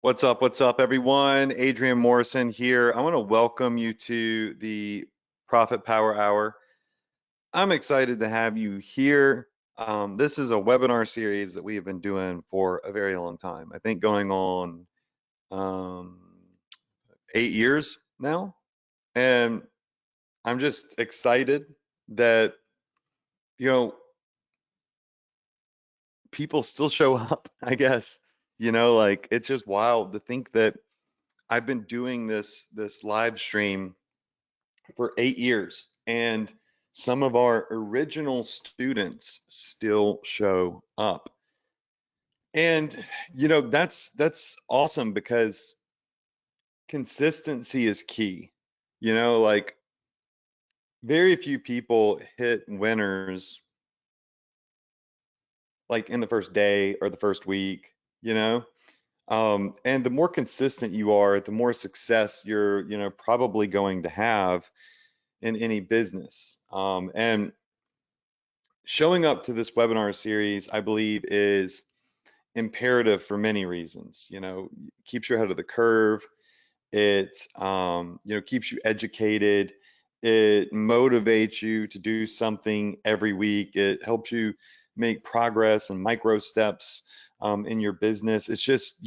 What's up, everyone? Adrian Morrison here. I want to welcome you to the Profit Power Hour. I'm excited to have you here. This is a webinar series that we have been doing for a very long time. I think going on 8 years now. And I'm just excited that, you know, people still show up, I guess. Like it's just wild to think that I've been doing this live stream for 8 years, and some of our original students still show up. And that's awesome because consistency is key. Like very few people hit winners like in the first day or the first week, you know? And the more consistent you are, the more success you're, probably going to have in any business. And showing up to this webinar series, I believe, is imperative for many reasons. Keeps you ahead of the curve. It, keeps you educated. It motivates you to do something every week. It helps you make progress and micro steps in your business. It's just,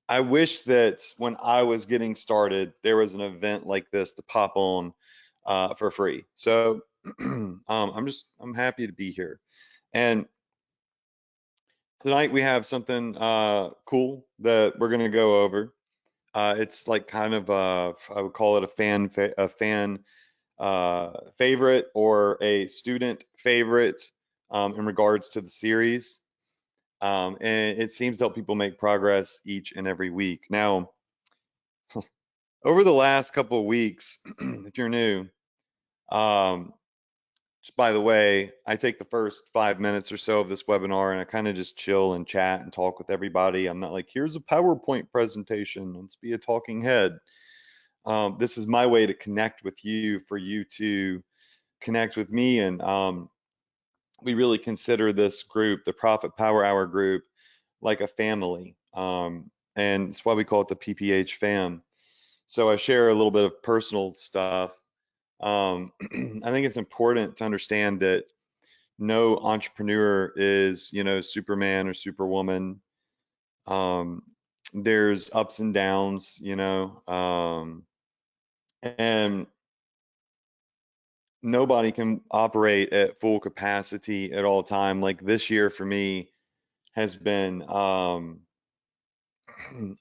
I wish that when I was getting started, there was an event like this to pop on for free. So I'm happy to be here. And tonight we have something cool that we're gonna go over. It's like kind of I would call it a fan favorite or a student favorite in regards to the series. And it seems to help people make progress each and every week. Now, over the last couple of weeks, if you're new, um, just by the way, I take the first 5 minutes or so of this webinar and I kind of just chill and chat and talk with everybody. I'm not like, here's a PowerPoint presentation, let's be a talking head. This is my way to connect with you, for you to connect with me. And we really consider this group, the Profit Power Hour group, like a family. And it's why we call it the PPH fam. So I share a little bit of personal stuff. I think it's important to understand that no entrepreneur is, Superman or Superwoman. Um, there's ups and downs, and nobody can operate at full capacity at all time. Like this year for me has been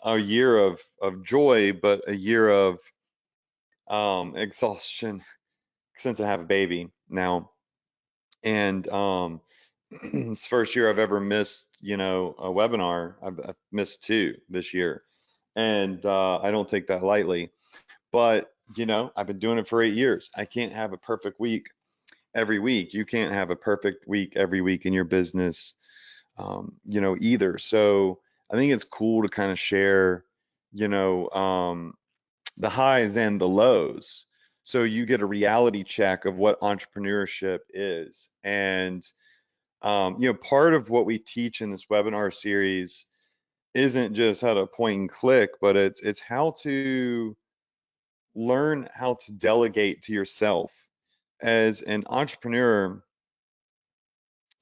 a year of joy, but a year of exhaustion since I have a baby now. And it's the first year I've ever missed, a webinar. I've missed two this year, and I don't take that lightly. But I've been doing it for 8 years. I can't have a perfect week every week. You can't have a perfect week every week in your business, either. So I think it's cool to kind of share, the highs and the lows. So you get a reality check of what entrepreneurship is. And part of what we teach in this webinar series isn't just how to point and click, but it's how to learn how to delegate to yourself. As an entrepreneur,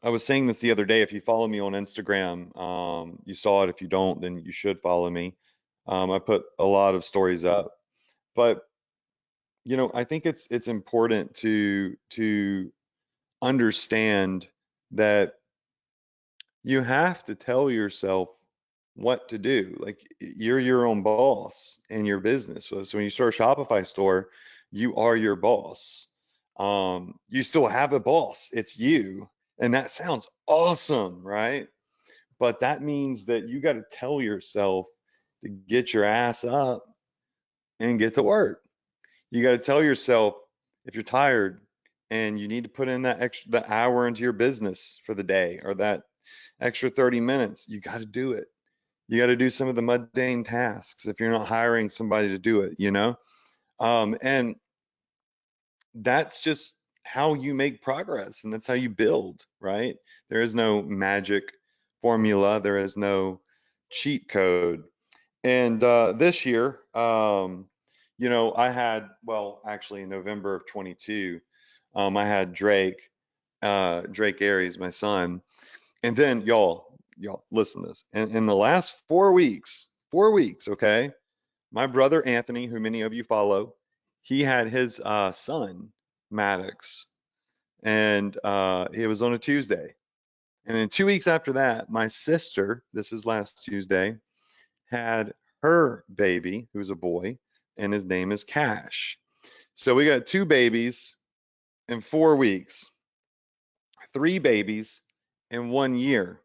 I was saying this the other day. If you follow me on Instagram, you saw it. If you don't, then you should follow me. I put a lot of stories up, but I think it's important to understand that you have to tell yourself what to do. Like you're your own boss in your business. So when you start a Shopify store, you are your boss. You still have a boss. It's you. And that sounds awesome, right? But that means that you got to tell yourself to get your ass up and get to work. You got to tell yourself if you're tired and you need to put in that hour into your business for the day, or that extra 30 minutes, you got to do it. You got to do some of the mundane tasks if you're not hiring somebody to do it. And that's just how you make progress, and that's how you build, right? There is no magic formula, there is no cheat code. And this year, you know, I had, well, actually in November of 22, I had Drake Aries, my son. And then y'all listen to this. In the last 4 weeks, 4 weeks, okay, my brother Anthony, who many of you follow, he had his son, Maddox, and it was on a Tuesday. And then 2 weeks after that, my sister, this is last Tuesday, had her baby, who's a boy, and his name is Cash. So we got two babies in 4 weeks, three babies in 1 year.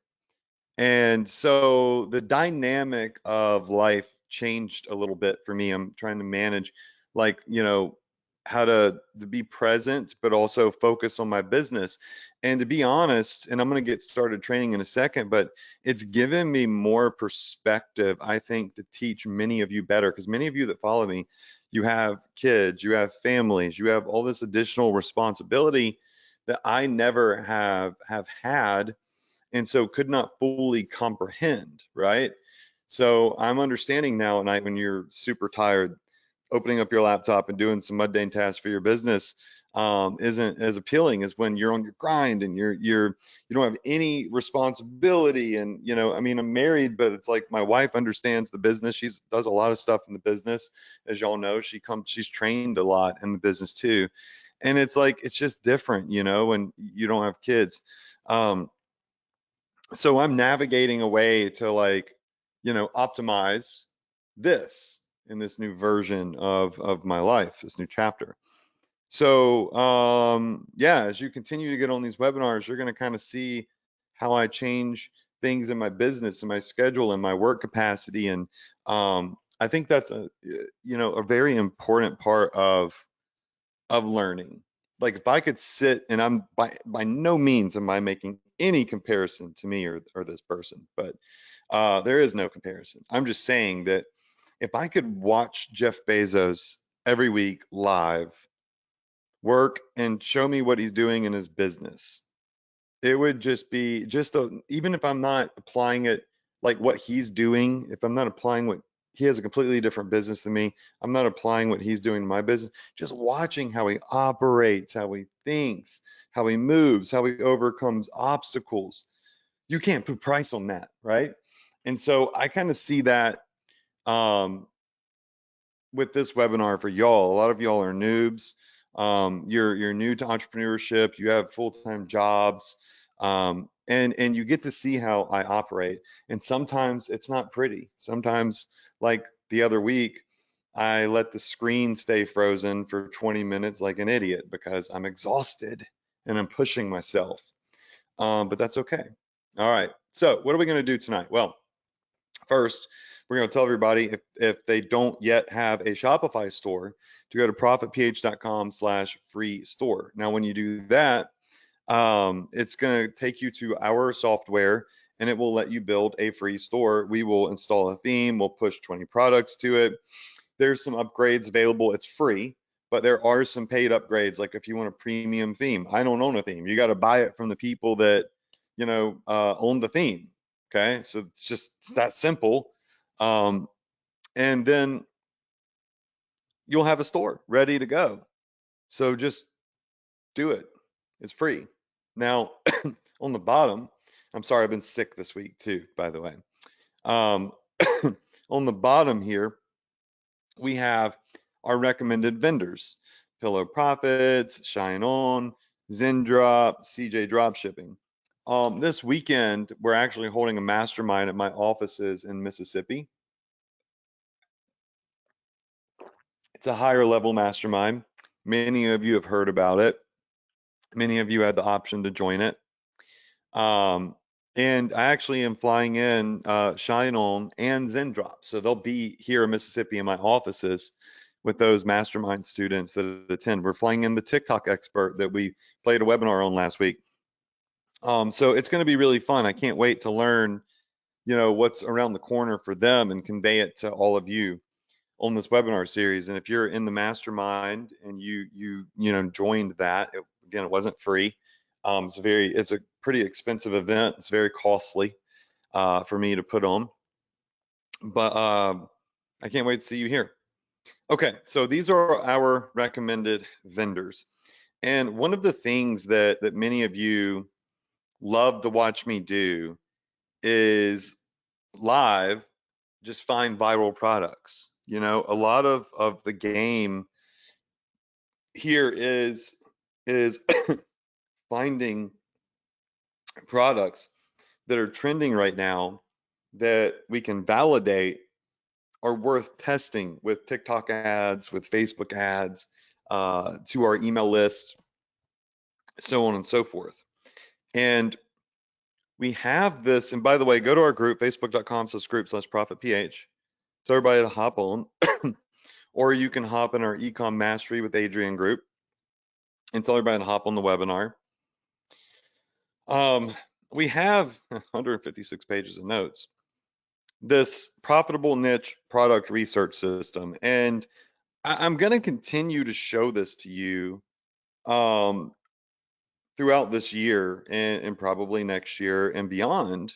And so the dynamic of life changed a little bit for me. I'm trying to manage, like, you know, how to be present, but also focus on my business. And to be honest, and I'm going to get started training in a second, but it's given me more perspective, I think, to teach many of you better. Because many of you that follow me, you have kids, you have families, you have all this additional responsibility that I never have had, and so could not fully comprehend, right? So I'm understanding now at night when you're super tired, opening up your laptop and doing some mundane tasks for your business isn't as appealing as when you're on your grind and you don't have any responsibility. And you know, I mean, I'm married, but it's like my wife understands the business. She's does a lot of stuff in the business, as y'all know. She's trained a lot in the business too, and it's like it's just different, you know, when you don't have kids. Um, so I'm navigating a way to, like, you know, optimize this in this new version of my life, this new chapter. So yeah, as you continue to get on these webinars, you're going to kind of see how I change things in my business and my schedule and my work capacity. And I think that's a, you know, a very important part of learning. Like if I could sit, and I'm by no means am I making any comparison to me or this person, but there is no comparison. I'm just saying that if I could watch Jeff Bezos every week live work and show me what he's doing in his business, it would just be just a, even if I'm not applying it like what he's doing, if I'm not applying what he has a completely different business than me, I'm not applying what he's doing in my business, just watching how he operates, how he thinks, how he moves, how he overcomes obstacles. You can't put price on that, right? And so I kind of see that um, with this webinar for y'all. A lot of y'all are noobs. You're new to entrepreneurship. You have full-time jobs, and you get to see how I operate. And sometimes it's not pretty. Sometimes, like the other week, I let the screen stay frozen for 20 minutes like an idiot because I'm exhausted and I'm pushing myself. But that's okay. All right. So what are we going to do tonight? Well, first, we're going to tell everybody if they don't yet have a Shopify store to go to profitph.com/free store. Now, when you do that, it's going to take you to our software and it will let you build a free store. We will install a theme, we'll push 20 products to it. There's some upgrades available. It's free, but there are some paid upgrades. Like if you want a premium theme, I don't own a theme. You got to buy it from the people that, you know, own the theme. Okay. So it's that simple. Um, and then you'll have a store ready to go. So just do it. It's free. Now, on the bottom, I'm sorry, I've been sick this week too, by the way. Um, on the bottom here, we have our recommended vendors: Pillow Profits, Shine On, Zendrop, CJ Dropshipping. This weekend, we're actually holding a mastermind at my offices in Mississippi. It's a higher level mastermind. Many of you have heard about it. Many of you had the option to join it. Um, and I actually am flying in Shine On and Zendrop. So they'll be here in Mississippi in my offices with those mastermind students that attend. We're flying in the TikTok expert that we played a webinar on last week. So it's going to be really fun. I can't wait to learn, you know, what's around the corner for them and convey it to all of you on this webinar series. And if you're in the mastermind and you know joined that, again, it wasn't free. It's a pretty expensive event. It's very costly for me to put on. But I can't wait to see you here. Okay, so these are our recommended vendors. And one of the things that many of you love to watch me do is live just find viral products. You know, a lot of the game here is finding products that are trending right now that we can validate are worth testing with TikTok ads, with Facebook ads, to our email list, so on and so forth. And we have this, and by the way, go to our group, facebook.com/group/profitph. So everybody to hop on, or you can hop in our Ecom Mastery with Adrian group and tell everybody to hop on the webinar. We have 156 pages of notes. This profitable niche product research system, and I'm going to continue to show this to you um, throughout this year and probably next year and beyond,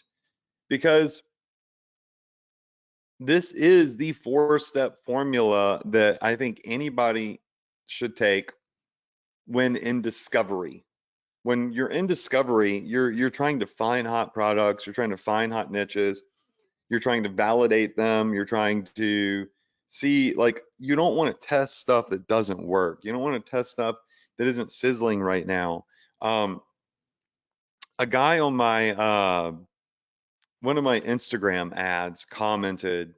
because this is the 4-step formula that I think anybody should take when in discovery. When you're in discovery, you're trying to find hot products, you're trying to find hot niches, you're trying to validate them, you're trying to see, like, you don't want to test stuff that doesn't work. You don't want to test stuff that isn't sizzling right now. A guy on my one of my Instagram ads commented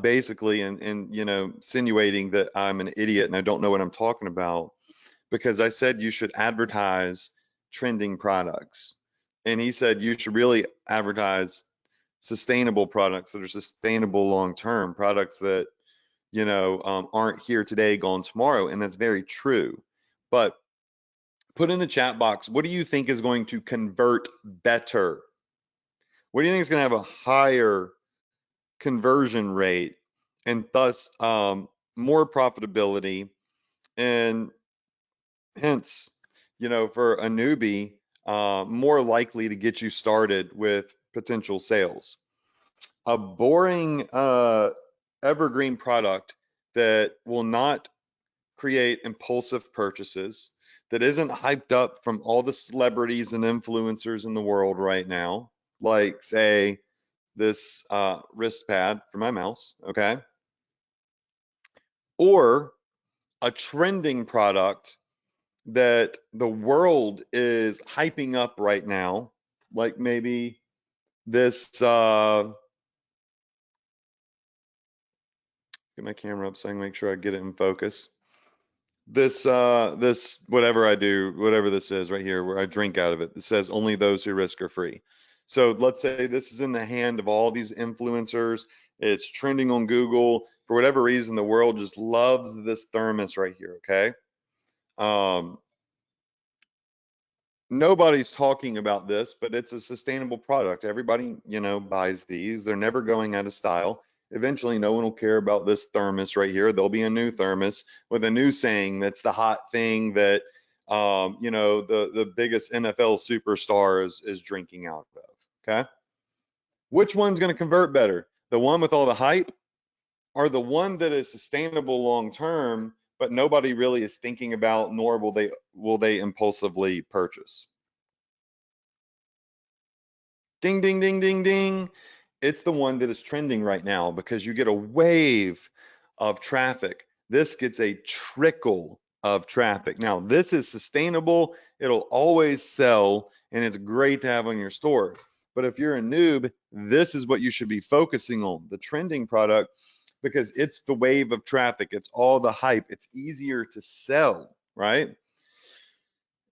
basically and you know, insinuating that I'm an idiot and I don't know what I'm talking about because I said you should advertise trending products. And he said you should really advertise sustainable products that are sustainable long term, products that, you know, aren't here today, gone tomorrow. And that's very true. But put in the chat box, what do you think is going to convert better? What do you think is going to have a higher conversion rate and thus more profitability and hence, you know, for a newbie, more likely to get you started with potential sales? A boring evergreen product that will not create impulsive purchases, that isn't hyped up from all the celebrities and influencers in the world right now, like say this wrist pad for my mouse, okay? Or a trending product that the world is hyping up right now, like maybe this, get my camera up so I can make sure I get it in focus. This whatever I do, whatever this is right here, where I drink out of it, it says only those who risk are free. So let's say this is in the hand of all these influencers. It's trending on Google. For whatever reason, the world just loves this thermos right here, okay? Um, Nobody's talking about this, but it's a sustainable product. Everybody, you know, buys these. They're never going out of style. Eventually, no one will care about this thermos right here. There'll be a new thermos with a new saying that's the hot thing that, you know, the biggest NFL superstar is drinking out of. Okay, which one's going to convert better? The one with all the hype, or the one that is sustainable long term, but nobody really is thinking about, nor will they impulsively purchase? Ding, ding, ding, ding, ding. It's the one that is trending right now because you get a wave of traffic. This gets a trickle of traffic. Now, this is sustainable. It'll always sell and it's great to have on your store. But if you're a noob, this is what you should be focusing on, the trending product, because it's the wave of traffic. It's all the hype. It's easier to sell, right?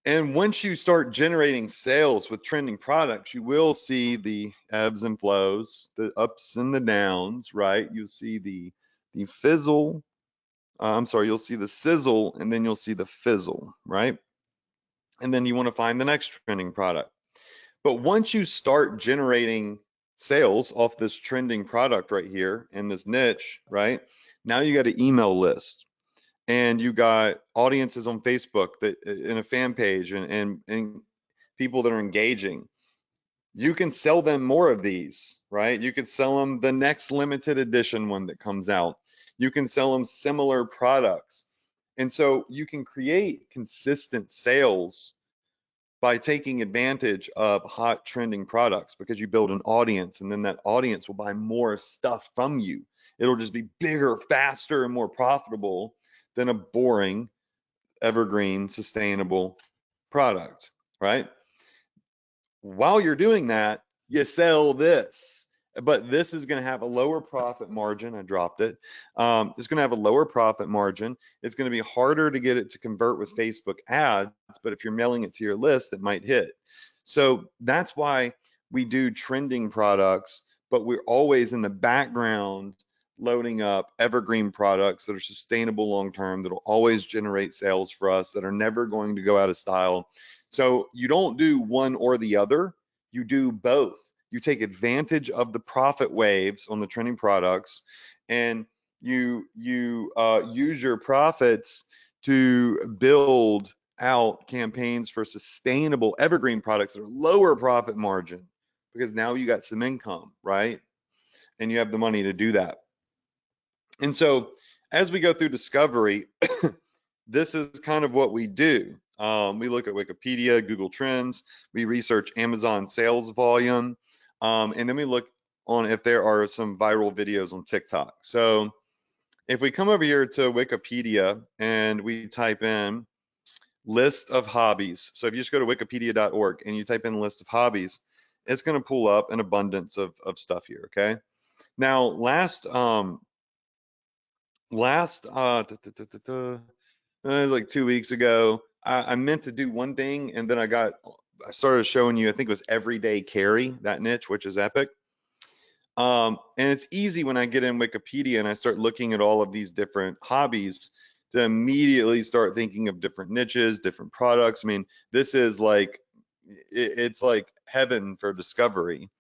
And once you start generating sales with trending products, you will see the ebbs and flows, the ups and the downs, right? You'll see the fizzle. I'm sorry, you'll see the sizzle and then you'll see the fizzle, right? And then you want to find the next trending product. But once you start generating sales off this trending product right here in this niche, right? Now you got an email list and you got audiences on Facebook that in a fan page and people that are engaging. You can sell them more of these, right? You could sell them the next limited edition one that comes out. You can sell them similar products. And so you can create consistent sales by taking advantage of hot trending products because you build an audience and then that audience will buy more stuff from you. It'll just be bigger, faster, and more profitable than a boring, evergreen, sustainable product, right? While you're doing that, you sell this. But this is going to have a lower profit margin. I dropped it. It's going to have a lower profit margin. It's going to be harder to get it to convert with Facebook ads, but if you're mailing it to your list, it might hit. So that's why we do trending products, but we're always in the background loading up evergreen products that are sustainable long term, that'll always generate sales for us, that are never going to go out of style. So you don't do one or the other, you do both. You take advantage of the profit waves on the trending products, and you use your profits to build out campaigns for sustainable evergreen products that are lower profit margin, because now you got some income, right? And you have the money to do that. And so as we go through discovery, this is kind of what we do. We look at Wikipedia, Google Trends, we research Amazon sales volume, and then we look on if there are some viral videos on TikTok. So if we come over here to Wikipedia and we type in list of hobbies, so if you just go to wikipedia.org and you type in list of hobbies, it's going to pull up an abundance of stuff here, okay? Now, like 2 weeks ago, I meant to do one thing, and then I started showing you, I think it was everyday carry, that niche, which is epic. And it's easy when I get in Wikipedia and I start looking at all of these different hobbies to immediately start thinking of different niches, different products. I mean, this is like, it's like heaven for discovery.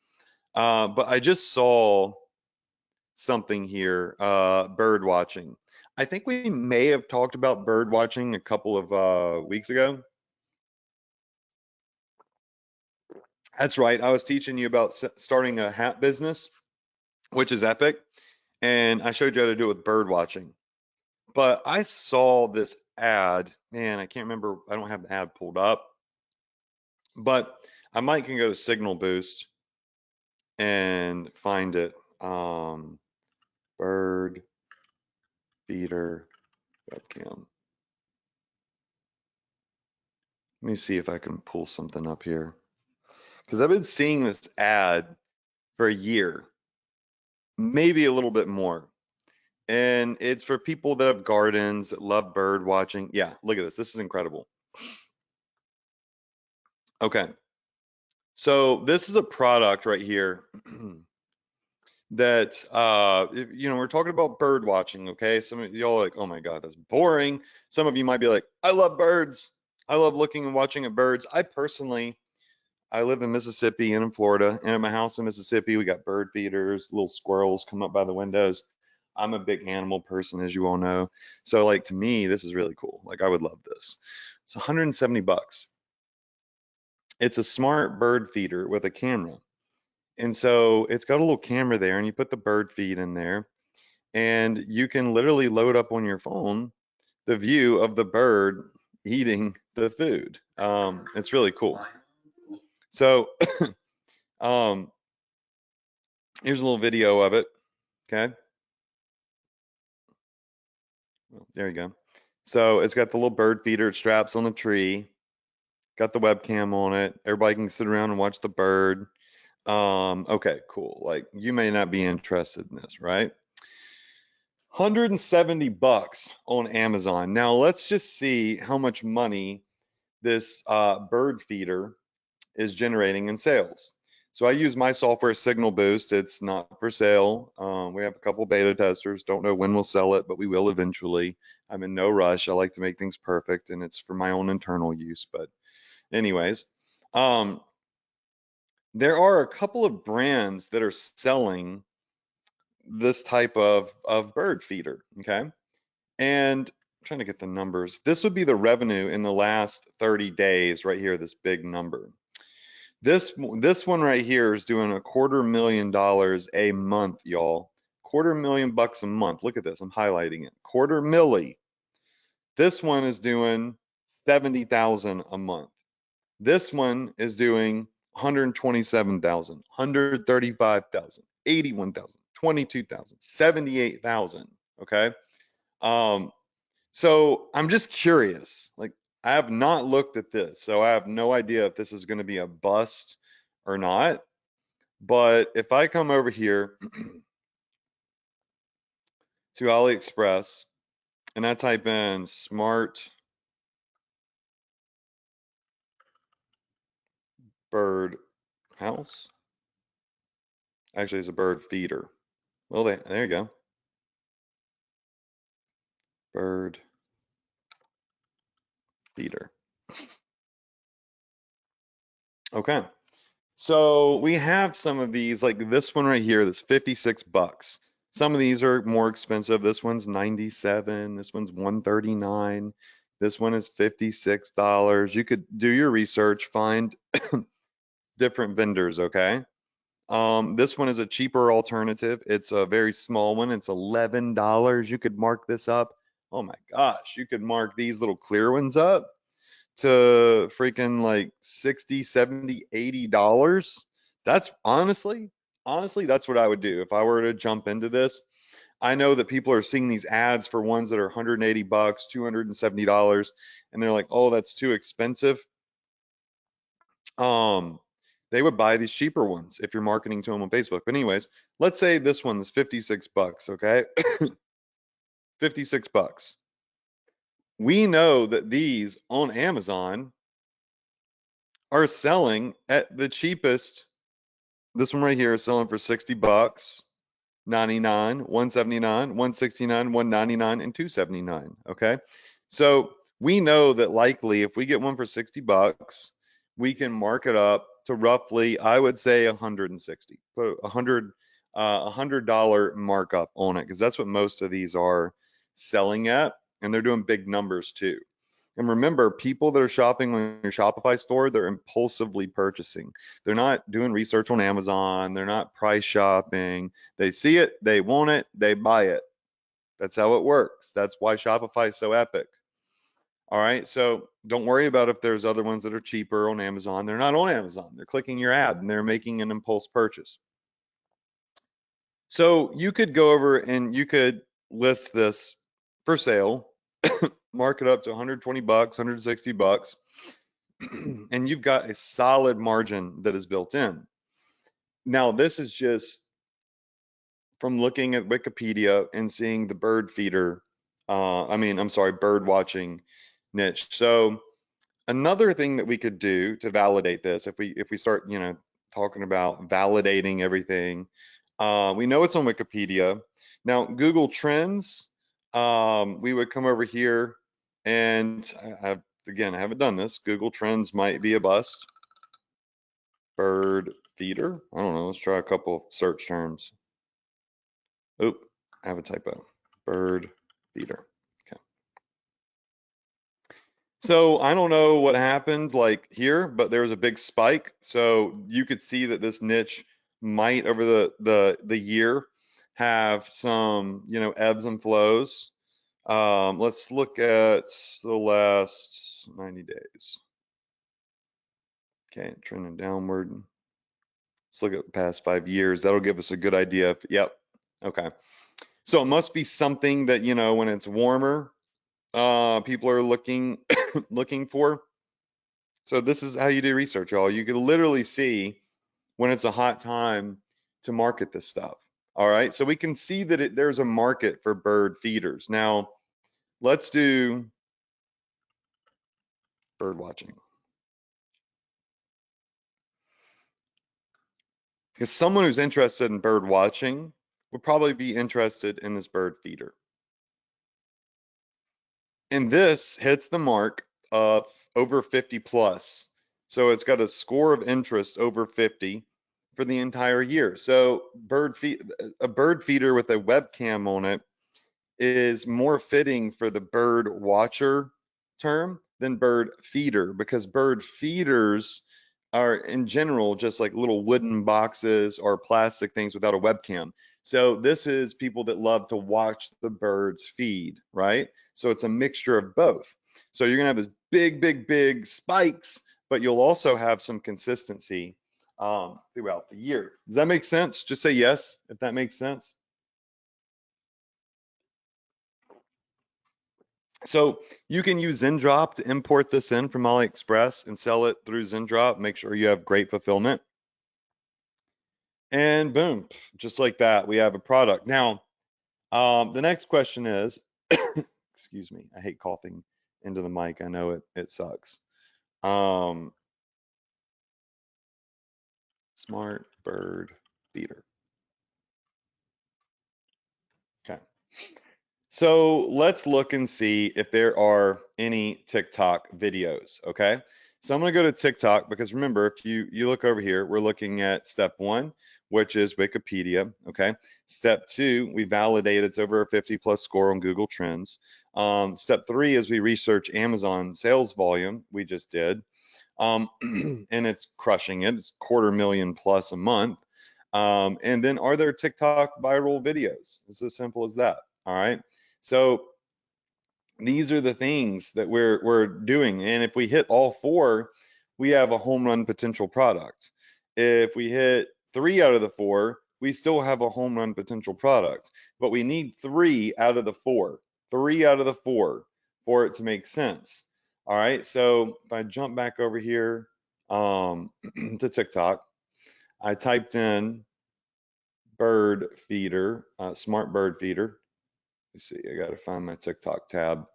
But I just saw something here, bird watching. I think we may have talked about bird watching a couple of weeks ago. That's right. I was teaching you about starting a hat business, which is epic. And I showed you how to do it with bird watching. But I saw this ad, man, I can't remember. I don't have the ad pulled up, but I might can go to Signal Boost and find it. Bird feeder webcam. Let me see if I can pull something up here, because I've been seeing this ad for a year, maybe a little bit more. And it's for people that have gardens, that love bird watching. Yeah, look at this. This is incredible. Okay. So this is a product right here that we're talking about bird watching, okay? Some of y'all are like, oh my God, that's boring. Some of you might be like, I love birds. I love looking and watching at birds. I live in Mississippi and in Florida, and at my house in Mississippi, we got bird feeders, little squirrels come up by the windows. I'm a big animal person, as you all know. So like to me, this is really cool. Like I would love this. It's 170 bucks. It's a smart bird feeder with a camera. And so it's got a little camera there, and you put the bird feed in there, and you can literally load up on your phone the view of the bird eating the food. It's really cool. So um, here's a little video of it. Okay, there you go. So it's got the little bird feeder, it straps on the tree, got the webcam on it. Everybody can sit around and watch the bird. Okay, cool. Like you may not be interested in this, right? 170 bucks on Amazon. Now let's just see how much money this bird feeder is generating in sales. So I use my software Signal Boost. It's not for sale. We have a couple beta testers. Don't know when we'll sell it, but we will eventually. I'm in no rush. I like to make things perfect, and it's for my own internal use. But anyways, um, there are a couple of brands that are selling this type of bird feeder. Okay. And I'm trying to get the numbers. This would be the revenue in the last 30 days right here, this big number. This one right here is doing $250,000 a month, y'all. $250,000 a month. Look at this. I'm highlighting it. Quarter milli. This one is doing 70,000 a month. This one is doing 127,000, 135,000, 81,000, 22,000, 78,000. Okay. Um, so I'm just curious. Like, I have not looked at this, so I have no idea if this is going to be a bust or not. But if I come over here to AliExpress and I type in smart bird house, actually it's a bird feeder. Well, there you go. Bird feeder. Okay. So we have some of these, like this one right here, that's 56 bucks. Some of these are more expensive. This one's 97, this one's 139, this one is $56. You could do your research, find different vendors, okay? This one is a cheaper alternative. It's a very small one. It's $11. You could mark this up. Oh my gosh, you could mark these little clear ones up to freaking like 60, 70, $80. That's honestly, that's what I would do if I were to jump into this. I know that people are seeing these ads for ones that are 180 bucks, $270, and they're like, "Oh, that's too expensive." Um, they would buy these cheaper ones if you're marketing to them on Facebook. But anyways, let's say this one is 56 bucks, okay? 56 bucks. We know that these on Amazon are selling at the cheapest. This one right here is selling for 60 bucks, 99, 179, 169, 199, and 279. Okay. So we know that likely if we get one for 60 bucks, we can mark it up to roughly, I would say 160. Put $100 markup on it, because that's what most of these are selling at, and they're doing big numbers too. And remember, people that are shopping on your Shopify store, they're impulsively purchasing. They're not doing research on Amazon. They're not price shopping. They see it, they want it, they buy it. That's how it works. That's why Shopify is so epic. All right. So don't worry about if there's other ones that are cheaper on Amazon. They're not on Amazon. They're clicking your ad and they're making an impulse purchase. So you could go over and you could list this for sale, mark it up to 120 bucks, 160 bucks, and you've got a solid margin that is built in. Now, this is just from looking at Wikipedia and seeing the bird feeder, I'm sorry, bird watching niche. So another thing that we could do to validate this, if we start, talking about validating everything, we know it's on Wikipedia. Now, Google Trends, we would come over here and again, I haven't done this. Google Trends might be a bust. Bird feeder. I don't know. Let's try a couple of search terms. Oop, I have a typo. Bird feeder. Okay. So I don't know what happened like here, but there was a big spike. So you could see that this niche might over the year have some, ebbs and flows. Let's look at the last 90 days. Okay, trending downward. Let's look at the past 5 years. That'll give us a good idea. Yep. Okay. So it must be something that, when it's warmer, people are looking looking for. So this is how you do research, y'all. You can literally see when it's a hot time to market this stuff. All right. So we can see that there's a market for bird feeders. Now, let's do bird watching. Because someone who's interested in bird watching would probably be interested in this bird feeder. And this hits the mark of over 50 plus. So it's got a score of interest over 50 for the entire year. So a bird feeder with a webcam on it is more fitting for the bird watcher term than bird feeder, because bird feeders are in general just like little wooden boxes or plastic things without a webcam. So this is people that love to watch the birds feed, right? So it's a mixture of both. So you're gonna have this big, big, big spikes, but you'll also have some consistency throughout the year. Does that make sense? Just say yes if that makes sense. So you can use Zendrop to import this in from AliExpress and sell it through Zendrop. Make sure you have great fulfillment. And boom, just like that, we have a product. Now, the next question is, excuse me, I hate coughing into the mic. I know it sucks. Um, smart bird feeder. Okay. So let's look and see if there are any TikTok videos, okay? So I'm gonna go to TikTok because remember, if you look over here, we're looking at step one, which is Wikipedia, okay? Step two, we validate it's over a 50 plus score on Google Trends. Step three is we research Amazon sales volume, we just did, and it's crushing it. It's 250,000 plus a month. And then are there TikTok viral videos? It's as simple as that, all right? So these are the things that we're doing. And if we hit all four, we have a home run potential product. If we hit three out of the four, we still have a home run potential product. But we need three out of the four, three out of the four for it to make sense. All right. So if I jump back over here to TikTok, I typed in bird feeder, smart bird feeder. Let's see, I got to find my TikTok tab.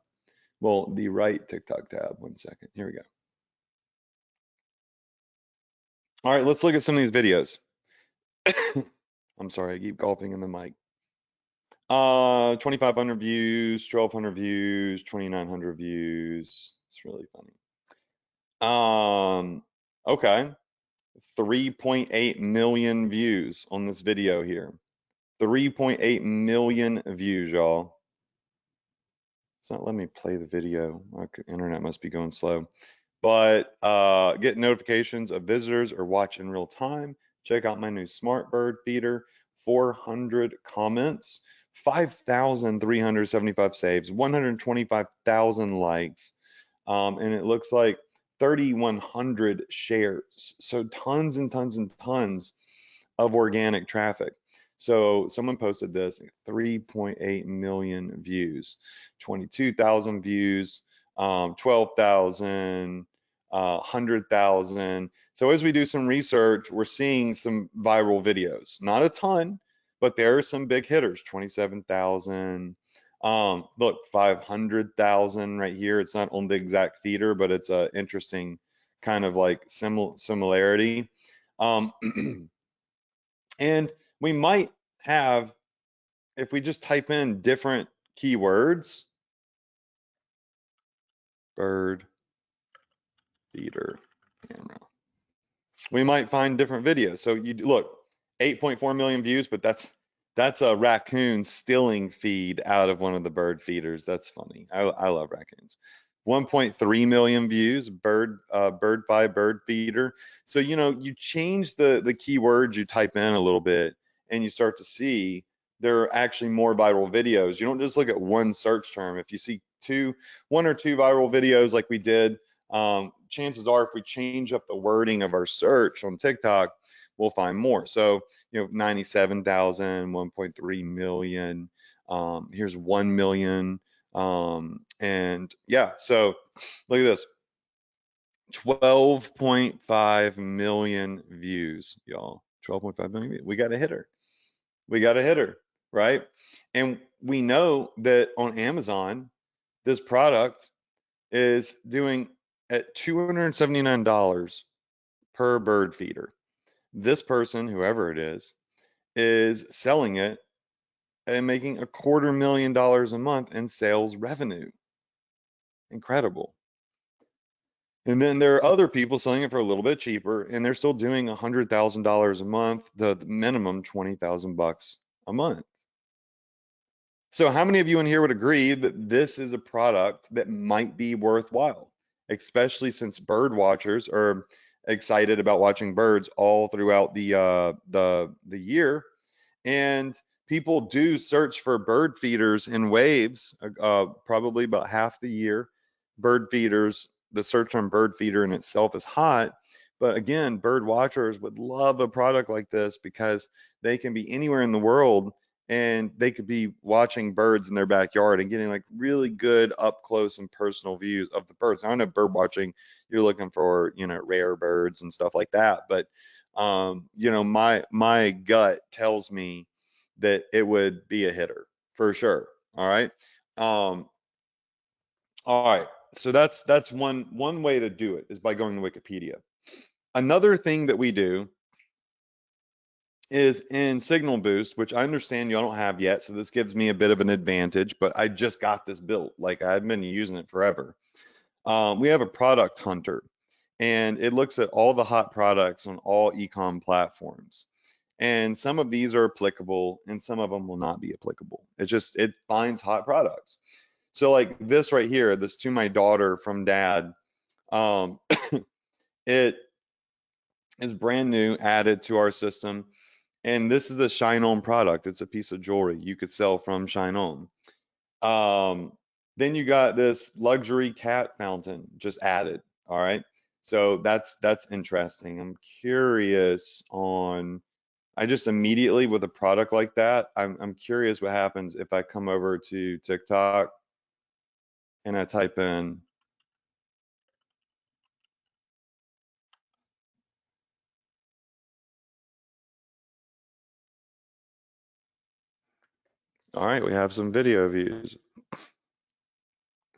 Well, the right TikTok tab. One second. Here we go. All right, let's look at some of these videos. I'm sorry, I keep coughing in the mic. 2,500 views, 1,200 views, 2,900 views. It's really funny. Okay. 3.8 million views on this video here. 3.8 million views, y'all. It's not letting me play the video. My internet must be going slow. But get notifications of visitors or watch in real time. Check out my new smart bird feeder. 400 comments, 5,375 saves, 125,000 likes, and it looks like 3,100 shares. So tons and tons and tons of organic traffic. So someone posted this, 3.8 million views, 22,000 views, 12,000, 100,000. So as we do some research, we're seeing some viral videos. Not a ton, but there are some big hitters, 27,000. Look, 500,000 right here. It's not on the exact feeder, but it's a interesting kind of like similarity. Um, And we might have, if we just type in different keywords, bird feeder camera, we might find different videos. So you look, 8.4 million views, but that's a raccoon stealing feed out of one of the bird feeders. That's funny. I love raccoons. 1.3 million views, bird by bird feeder. So you change the keywords you type in a little bit, and you start to see there are actually more viral videos. You don't just look at one search term. If you see one or two viral videos like we did, chances are if we change up the wording of our search on TikTok, we'll find more. So 97,000, 1.3 million. Here's 1 million. And yeah, so look at this, 12.5 million views, y'all. 12.5 million views. We got a hitter. We got a hitter, right? And we know that on Amazon, this product is doing at $279 per bird feeder. This person, whoever it is selling it and making $250,000 a month in sales revenue. Incredible. And then there are other people selling it for a little bit cheaper, and they're still doing $100,000 a month, the minimum 20,000 bucks a month. So how many of you in here would agree that this is a product that might be worthwhile, especially since bird watchers are excited about watching birds all throughout the year. And people do search for bird feeders in waves, probably about half the year. Bird feeders, the search on bird feeder in itself is hot. But again, bird watchers would love a product like this because they can be anywhere in the world and they could be watching birds in their backyard and getting like really good up close and personal views of the birds. I know bird watching, you're looking for, rare birds and stuff like that, but my gut tells me that it would be a hitter for sure. All right. Um, all right. So that's one way to do it is by going to Wikipedia. Another thing that we do is in Signal Boost, which I understand y'all don't have yet, so this gives me a bit of an advantage, but I just got this built. Like I've been using it forever. We have a product hunter, and it looks at all the hot products on all e-com platforms. And some of these are applicable and some of them will not be applicable. It finds hot products. So like this right here, this to my daughter from dad, um, it is brand new, added to our system. And this is a Shine On product. It's a piece of jewelry you could sell from Shine On. Um, then you got this luxury cat fountain just added. All right. So that's interesting. I'm curious on I just immediately with a product like that, I'm curious what happens if I come over to TikTok and I type in, all right, we have some video views.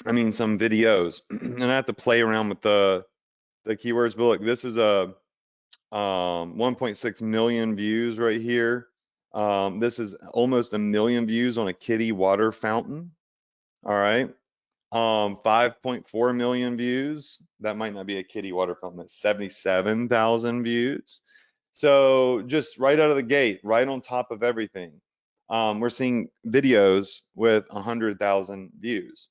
I mean, some videos. And I have to play around with the keywords, but look, this is a 1.6 million views right here. This is almost a million views on a kitty water fountain. All right. 5.4 million views. That might not be a kitty water fountain. That's 77,000 views. So just right out of the gate, right on top of everything, we're seeing videos with 100,000 views.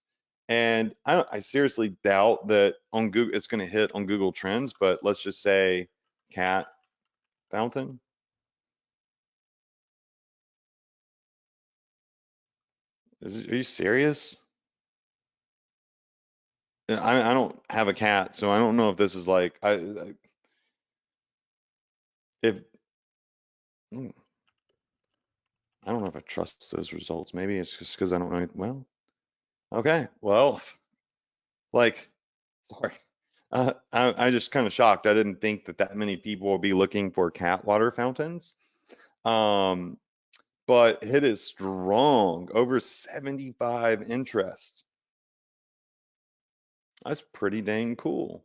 And I seriously doubt that on Google it's going to hit on Google Trends, but let's just say cat fountain. Are you serious? I don't have a cat, so I don't know if this is like if hmm, I don't know if I trust those results. Maybe it's just because I don't know. Well, okay. Well, like, sorry. I just kind of shocked. I didn't think that that many people will be looking for cat water fountains. Um, but it is strong, over 75 interest. That's pretty dang cool.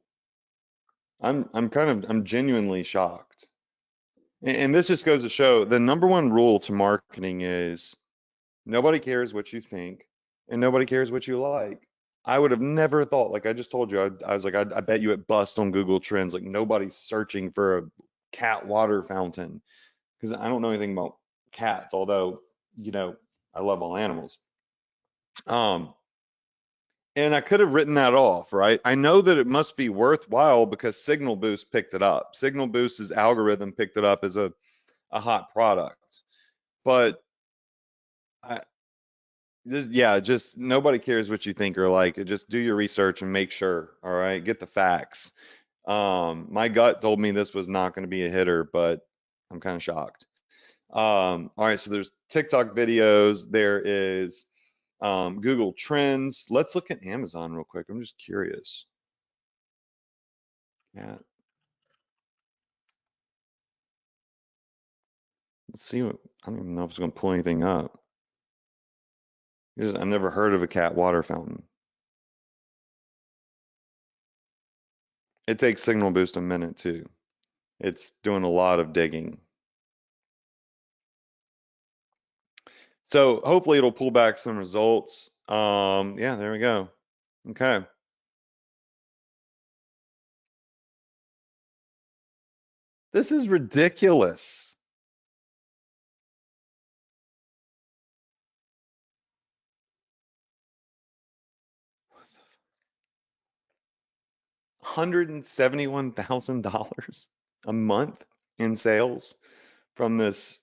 I'm genuinely shocked. And this just goes to show the number one rule to marketing is nobody cares what you think and nobody cares what you like. I would have never thought, like I just told you, I was like, I bet you it bust on Google Trends. Like nobody's searching for a cat water fountain because I don't know anything about cats, although, you know, I love all animals. Um, and I could have written that off, right? I know that it must be worthwhile because Signal Boost picked it up. Signal Boost's algorithm picked it up as a hot product. But I, yeah, just nobody cares what you think or like. Just do your research and make sure. All right, get the facts. My gut told me this was not going to be a hitter, but I'm kind of shocked. All right, so there's TikTok videos. There is Google Trends. Let's look at Amazon real quick. I'm just curious. Yeah, let's see what. I don't even know if it's going to pull anything up. I've never heard of a cat water fountain. It takes Signal Boost a minute too. It's doing a lot of digging. So hopefully it'll pull back some results. Yeah, there we go. Okay. This is ridiculous. $171,000 a month in sales from this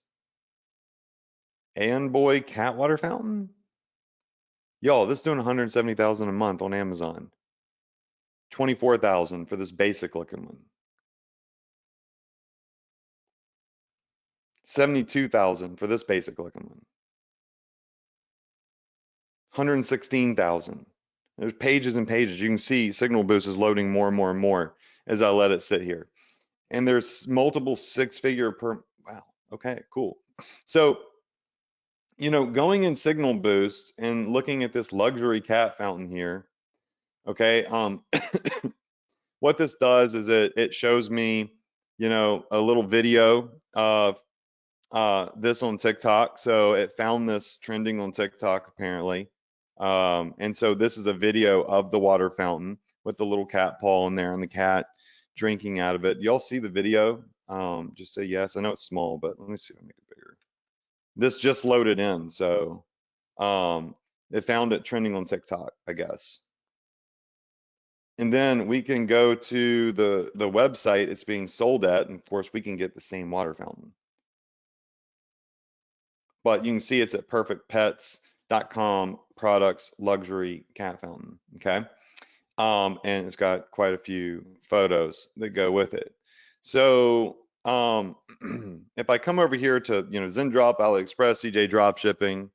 Boy cat water fountain. Y'all, this is doing 170,000 a month on Amazon. 24,000 for this basic looking one. 72,000 for this basic looking one. 116,000. There's pages and pages. You can see Signal Boost is loading more and more and more as I let it sit here. And there's multiple six-figure per, wow, okay, cool. So, you know, going in Signal Boost and looking at this luxury cat fountain here, okay, what this does is it shows me, you know, a little video of this on TikTok. So it found this trending on TikTok apparently. And so this is a video of the water fountain with the little cat paw in there and the cat drinking out of it. Y'all see the video? Just say yes. I know it's small, but let me see if I make it bigger. This just loaded in, so it found it trending on TikTok, I guess. And then we can go to the website it's being sold at, and of course we can get the same water fountain. But you can see it's at perfectpets.com products luxury cat fountain, okay? And it's got quite a few photos that go with it. So if I come over here to, you know, Zendrop, AliExpress, CJ Dropshipping,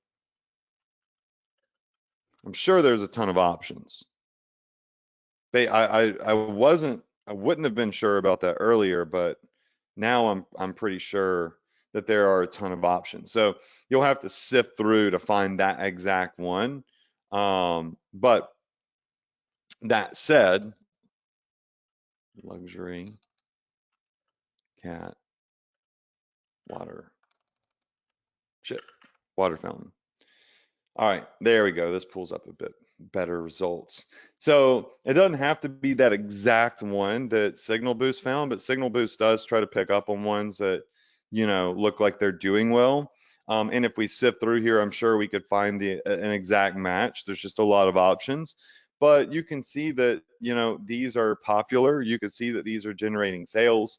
I'm sure there's a ton of options. I wouldn't have been sure about that earlier, but now I'm pretty sure that there are a ton of options. So you'll have to sift through to find that exact one. But that said, luxury cat water chip water fountain. All right, there we go. This pulls up a bit better results. So it doesn't have to be that exact one that Signal Boost found, but Signal Boost does try to pick up on ones that, you know, look like they're doing well. And if we sift through here, I'm sure we could find an exact match. There's just a lot of options. But you can see that, you know, these are popular. You can see that these are generating sales.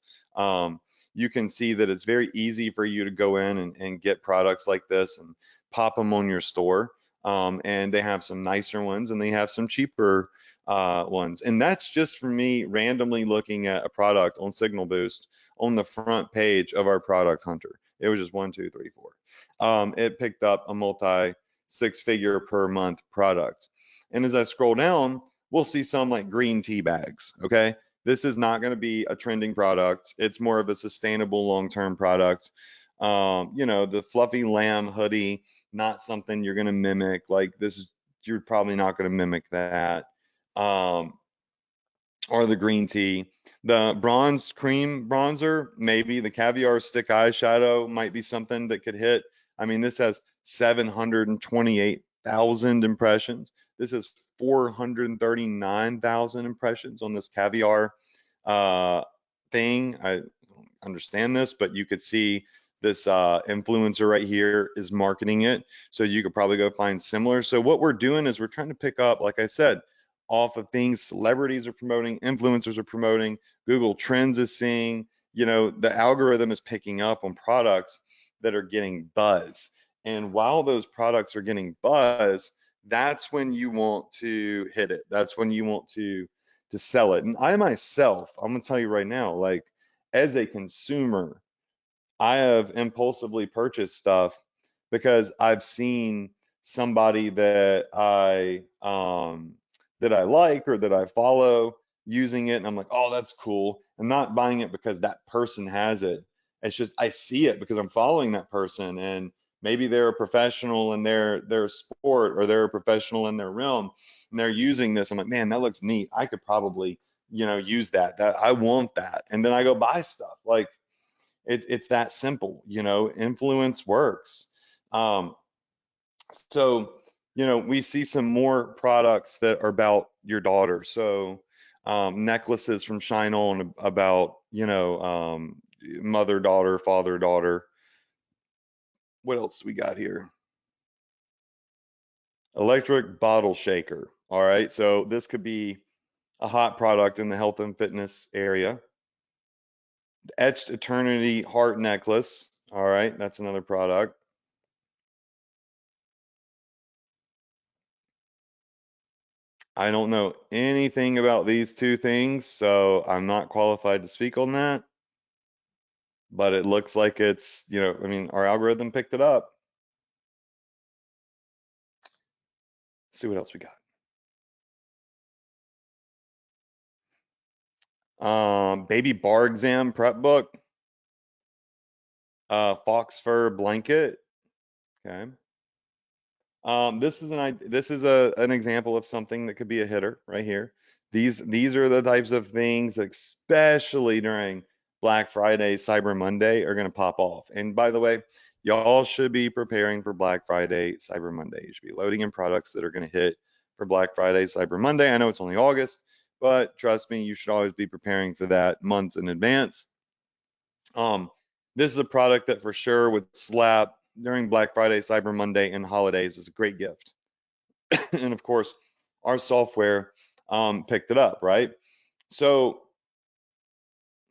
You can see that it's very easy for you to go in and get products like this and pop them on your store. And they have some nicer ones and they have some cheaper ones. And that's just for me randomly looking at a product on Signal Boost on the front page of our product hunter. It was just 1, 2, 3, 4. It picked up a multi six-figure per month product. And as I scroll down, we'll see some like green tea bags. Okay. This is not going to be a trending product. It's more of a sustainable long-term product. You know, the fluffy lamb hoodie, not something you're going to mimic. Like this is, you're probably not going to mimic that. Um, or the green tea. The bronze cream bronzer, maybe the caviar stick eyeshadow might be something that could hit. I mean, this has 728,000 impressions. This is 439,000 impressions on this caviar thing. I understand this, but you could see this influencer right here is marketing it. So you could probably go find similar. So what we're doing is we're trying to pick up, like I said, off of things celebrities are promoting, influencers are promoting, Google Trends is seeing, you know, the algorithm is picking up on products that are getting buzz. And while those products are getting buzz, that's when you want to hit it. That's when you want to sell it. And I myself, I'm gonna tell you right now, like as a consumer, I have impulsively purchased stuff because I've seen somebody that I like or that I follow using it and I'm like, "Oh, that's cool." I'm not buying it because that person has it. It's just I see it because I'm following that person and maybe they're a professional in their sport or they're a professional in their realm and they're using this. I'm like, "Man, that looks neat. I could probably, you know, use that. That I want that." And then I go buy stuff. Like it's that simple, you know, influence works. Um, so, you know, we see some more products that are about your daughter. So, necklaces from Shine On about, you know, mother, daughter, father, daughter. What else we got here? Electric bottle shaker. All right. So this could be a hot product in the health and fitness area. The Etched Eternity Heart Necklace. All right, that's another product. I don't know anything about these two things, so I'm not qualified to speak on that. But it looks like it's, I mean, our algorithm picked it up. Let's see what else we got. Baby bar exam prep book, fox fur blanket. Okay. This is an example of something that could be a hitter right here. These are the types of things, especially during Black Friday, Cyber Monday, are going to pop off. And by the way, y'all should be preparing for Black Friday, Cyber Monday. You should be loading in products that are going to hit for Black Friday, Cyber Monday. I know it's only August, but trust me, you should always be preparing for that months in advance. Um, this is a product that for sure would slap during Black Friday, Cyber Monday, and holidays as a great gift. And of course, our software picked it up, right? So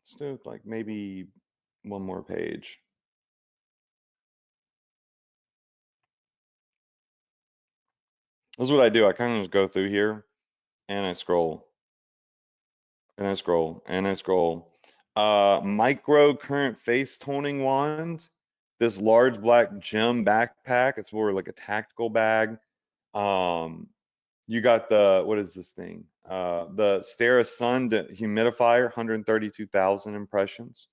let's do like maybe one more page. This is what I do. I kind of just go through here and I scroll and I scroll and I scroll. Micro current face toning wand. This large black gem backpack. It's more like a tactical bag. Um, You got what is this thing? The Stera Sun humidifier, 132,000 impressions.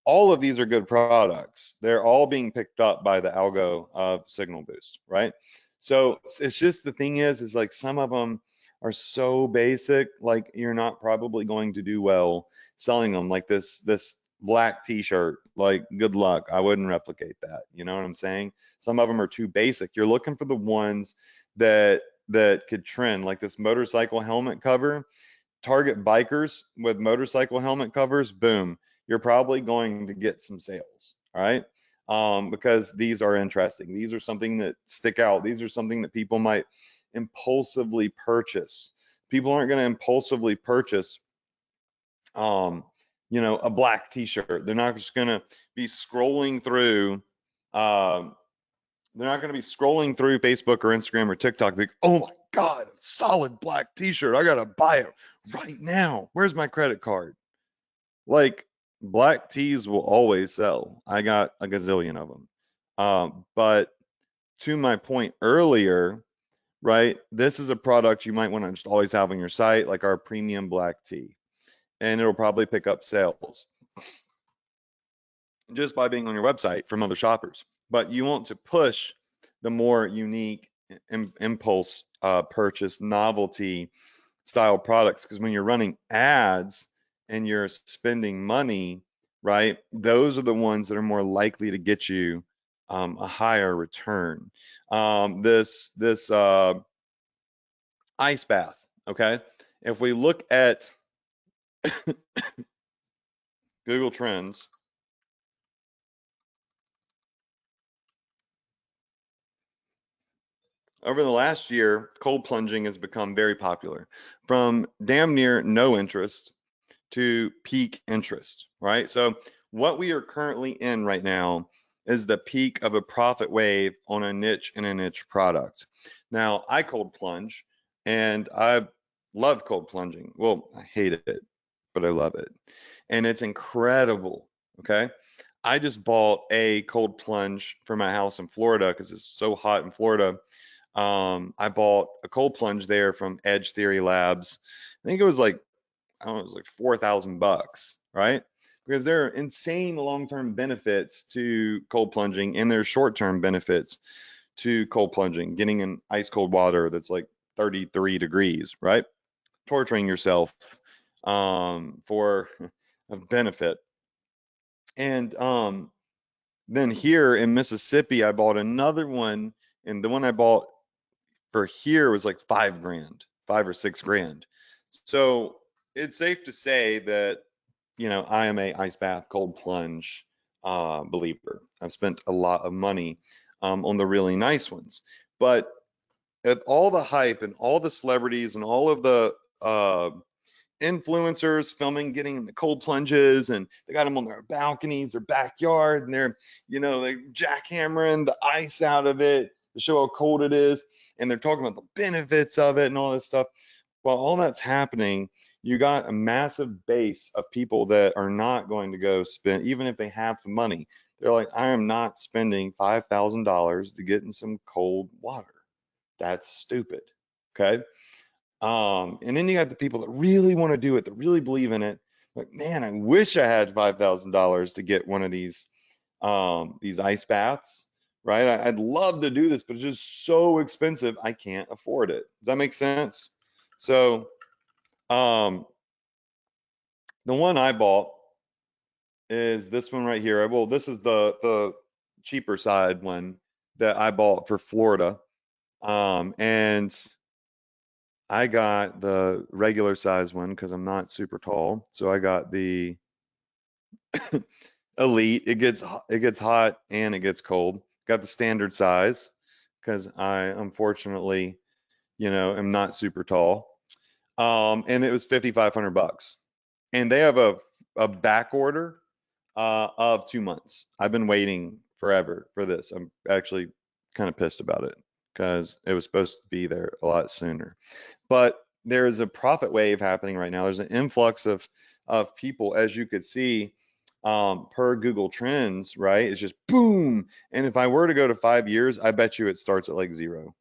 All of these are good products. They're all being picked up by the algo of Signal Boost, right? So it's just the thing is like some of them are so basic, like you're not probably going to do well selling them. Like this black T-shirt, like good luck. I wouldn't replicate that. You know what I'm saying? Some of them are too basic. You're looking for the ones that could trend, like this motorcycle helmet cover. Target bikers with motorcycle helmet covers, boom, you're probably going to get some sales, all right? Because these are interesting. These are something that stick out. These are something that people might impulsively purchase. People aren't going to impulsively purchase, um, a black T-shirt. They're not just going to be scrolling through. Um, they're not going to be scrolling through Facebook or Instagram or TikTok like, oh my God, a solid black T-shirt. I got to buy it right now. Where's my credit card? Like, black tees will always sell. I got a gazillion of them. But to my point earlier, right, this is a product you might want to just always have on your site, like our premium black tee, and it'll probably pick up sales just by being on your website from other shoppers. But you want to push the more unique impulse purchase novelty style products, because when you're running ads and you're spending money, right, those are the ones that are more likely to get you a higher return. This ice bath, okay? If we look at Google Trends, over the last year, cold plunging has become very popular. From damn near no interest to peak interest, right? So what we are currently in right now is the peak of a profit wave on a niche and a niche product. Now, I cold plunge and I love cold plunging. Well, I hate it, but I love it. And it's incredible, okay? I just bought a cold plunge for my house in Florida because it's so hot in Florida. I bought a cold plunge there from Edge Theory Labs. I think it was like, I don't know, it was like 4,000 bucks, right? Because there are insane long-term benefits to cold plunging and there's short-term benefits to cold plunging, getting in ice cold water that's like 33 degrees, right? Torturing yourself for a benefit. And then here in Mississippi, I bought another one, and the one I bought for here was like 5 grand, 5 or 6 grand. So it's safe to say that, I am a ice bath, cold plunge believer. I've spent a lot of money on the really nice ones. But with all the hype and all the celebrities and all of the influencers filming getting the cold plunges, and they got them on their balconies, their backyard, and they're jackhammering the ice out of it to show how cold it is, and they're talking about the benefits of it and all this stuff. While all that's happening, you got a massive base of people that are not going to go spend, even if they have the money. They're like, I am not spending $5,000 to get in some cold water. That's stupid. Okay. And then you got the people that really want to do it, that really believe in it. Like, man, I wish I had $5,000 to get one of these ice baths, right? I'd love to do this, but it's just so expensive. I can't afford it. Does that make sense? So, um, the one I bought is this one right here. Well, this is the cheaper side one that I bought for Florida. And I got the regular size one because I'm not super tall. So I got the Elite. It gets hot and it gets cold. Got the standard size because I unfortunately, am not super tall. And it was 5,500 bucks. And they have a back order of 2 months. I've been waiting forever for this. I'm actually kind of pissed about it because it was supposed to be there a lot sooner. But there is a profit wave happening right now. There's an influx of people, as you could see, per Google Trends, right? It's just boom. And if I were to go to 5 years, I bet you it starts at like zero.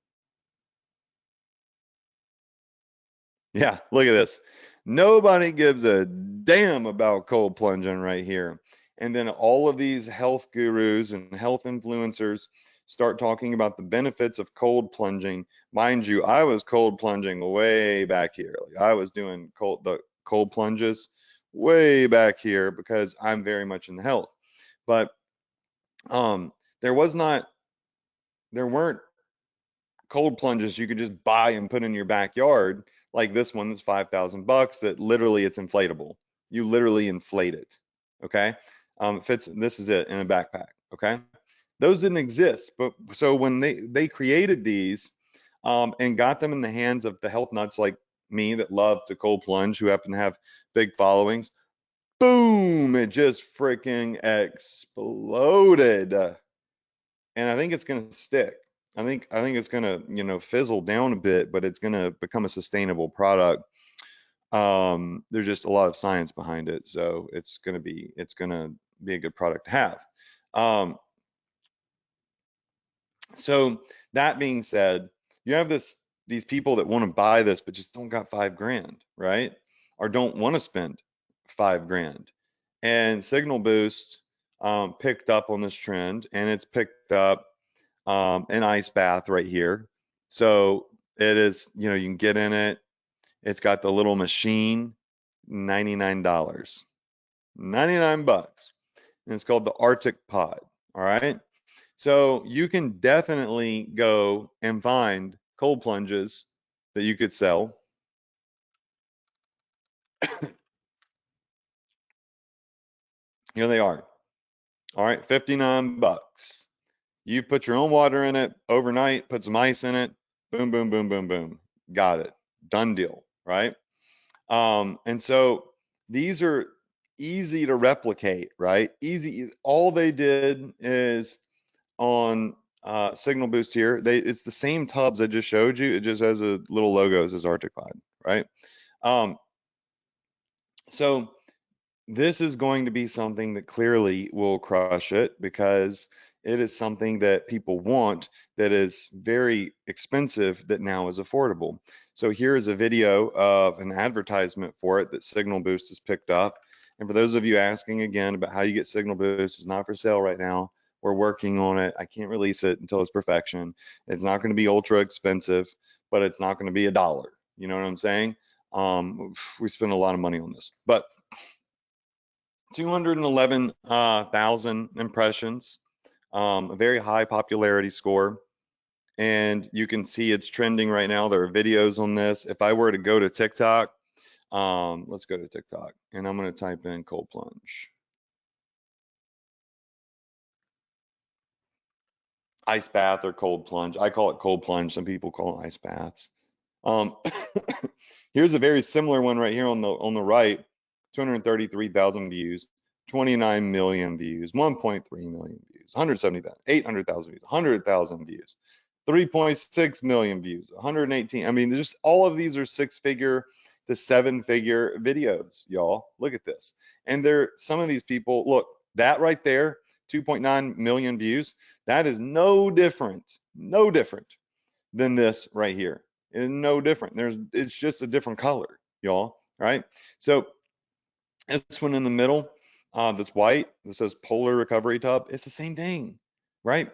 Yeah, look at this. Nobody gives a damn about cold plunging right here. And then all of these health gurus and health influencers start talking about the benefits of cold plunging. Mind you, I was cold plunging way back here. Like I was doing the cold plunges way back here because I'm very much in the health. But um there was not there weren't cold plunges you could just buy and put in your backyard, like this one that's 5,000 bucks, that literally it's inflatable. You literally inflate it. Okay. It fits, this is it in a backpack. Okay. Those didn't exist. But so when they created these and got them in the hands of the health nuts like me that love to cold plunge, who happen to have big followings, boom, it just freaking exploded. And I think it's going to stick. I think it's going to, fizzle down a bit, but it's going to become a sustainable product. There's just a lot of science behind it, so it's going to be a good product to have. Um, so that being said, you have these people that want to buy this but just don't got 5 grand, right? Or don't want to spend 5 grand. And Signal Boost picked up on this trend, and it's picked up an ice bath right here. So it is, you can get in it. It's got the little machine, $99. 99 bucks. And it's called the Arctic Pod. All right. So you can definitely go and find cold plunges that you could sell. Here they are. All right, 59 bucks. You put your own water in it overnight, put some ice in it, boom, boom, boom, boom, boom. Got it. Done deal, right? And so these are easy to replicate, right? Easy. All they did is on Signal Boost here, it's the same tubs I just showed you. It just has a little logos as Arctic Cloud, right? Um, so this is going to be something that clearly will crush it because it is something that people want that is very expensive that now is affordable. So here is a video of an advertisement for it that Signal Boost has picked up. And for those of you asking again about how you get Signal Boost, it's not for sale right now. We're working on it. I can't release it until it's perfection. It's not going to be ultra expensive, but it's not going to be $1. You know what I'm saying? We spend a lot of money on this, but 211,000 impressions, a very high popularity score. And you can see it's trending right now. There are videos on this. If I were to go to TikTok, let's go to TikTok and I'm going to type in cold plunge. Ice bath or cold plunge. I call it cold plunge. Some people call it ice baths. Um, here's a very similar one right here on the right, 233,000 views, 29 million views, 1.3 million views, 170,000, 800,000 views, 100,000 views, 3.6 million views, 118. I mean, just all of these are six-figure to seven-figure videos, y'all. Look at this. And some of these people, look, that right there, 2.9 million views, that is no different than this right here. It's no different. It's just a different color, y'all, right? So this one in the middle, that's white, that says Polar Recovery Tub, it's the same thing, right?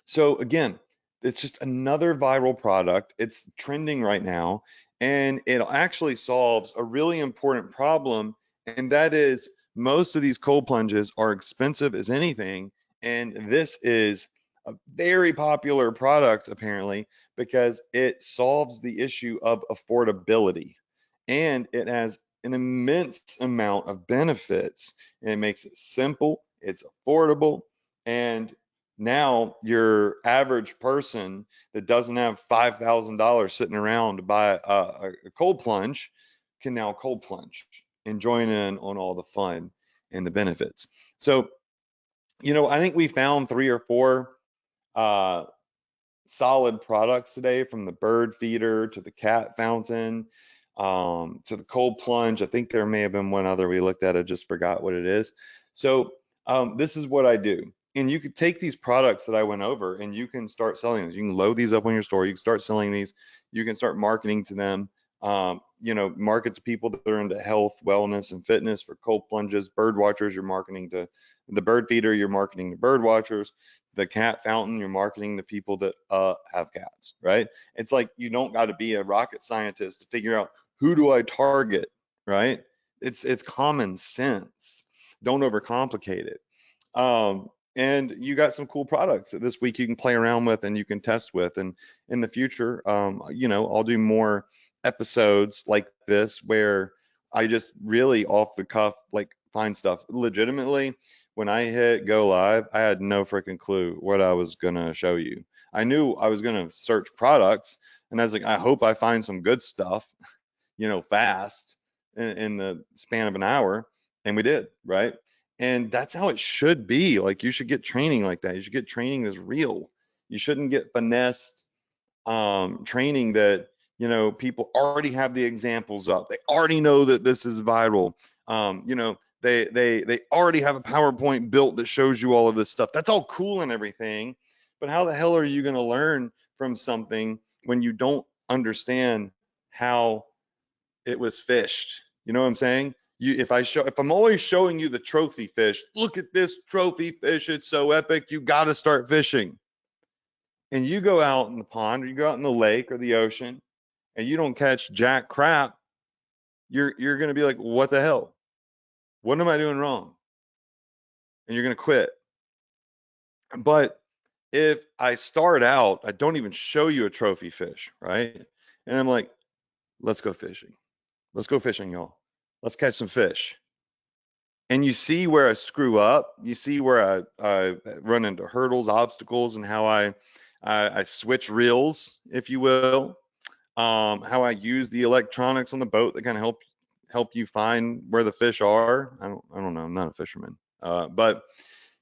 So again, it's just another viral product. It's trending right now, and it actually solves a really important problem, and that is most of these cold plunges are expensive as anything, and this is a very popular product apparently because it solves the issue of affordability, and it has an immense amount of benefits, and it makes it simple, it's affordable, and now your average person that doesn't have $5,000 sitting around to buy a cold plunge can now cold plunge and join in on all the fun and the benefits. So, I think we found three or four uh, solid products today, from the bird feeder to the cat fountain, to the cold plunge. I think there may have been one other we looked at. I just forgot what it is. So this is what I do. And you could take these products that I went over and you can start selling these. You can load these up on your store. You can start selling these. You can start marketing to them. Market to people that are into health, wellness, and fitness. For cold plunges, bird watchers, you're marketing to the bird feeder, you're marketing to bird watchers. The cat fountain, you're marketing to people that have cats, right? It's like you don't got to be a rocket scientist to figure out who do I target, right? It's common sense. Don't overcomplicate it. And you got some cool products that this week you can play around with and you can test with. And in the future, I'll do more episodes like this where I just really off the cuff like find stuff. Legitimately, when I hit go live, I had no freaking clue what I was gonna show you. I knew I was gonna search products, and I was like, I hope I find some good stuff, fast in the span of an hour, and we did, right? And that's how it should be. Like you should get training like that. You should get training that's real. You shouldn't get finessed training that people already have the examples up. They already know that this is viral. They already have a PowerPoint built that shows you all of this stuff. That's all cool and everything, but how the hell are you going to learn from something when you don't understand how it was fished? You know what I'm saying? If I'm always showing you the trophy fish, look at this trophy fish, it's so epic, you got to start fishing. And you go out in the pond or you go out in the lake or the ocean and you don't catch jack crap, you're going to be like, what the hell? What am I doing wrong? And you're going to quit. But if I start out, I don't even show you a trophy fish, right? And I'm like, let's go fishing. Let's go fishing, y'all. Let's catch some fish. And you see where I screw up. You see where I run into hurdles, obstacles, and how I switch reels, if you will. How I use the electronics on the boat that kind of help you find where the fish are. I don't know. I'm not a fisherman, but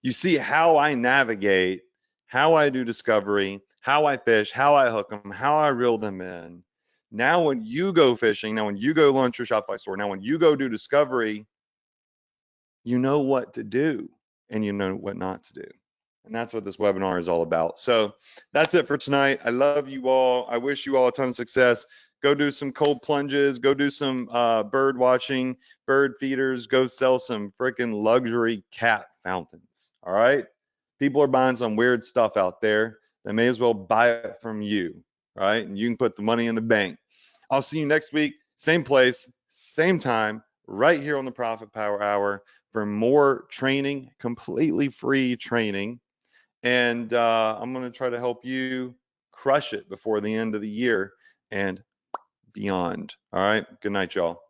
you see how I navigate, how I do discovery, how I fish, how I hook them, how I reel them in. Now, when you go fishing, now when you go launch your Shopify store, now when you go do discovery, you know what to do and you know what not to do. And that's what this webinar is all about. So that's it for tonight. I love you all. I wish you all a ton of success. Go do some cold plunges. Go do some bird watching, bird feeders. Go sell some freaking luxury cat fountains. All right. People are buying some weird stuff out there. They may as well buy it from you. Right. And you can put the money in the bank. I'll see you next week. Same place, same time, right here on the Profit Power Hour for more training, completely free training. And I'm going to try to help you crush it before the end of the year and beyond. All right. Good night, y'all.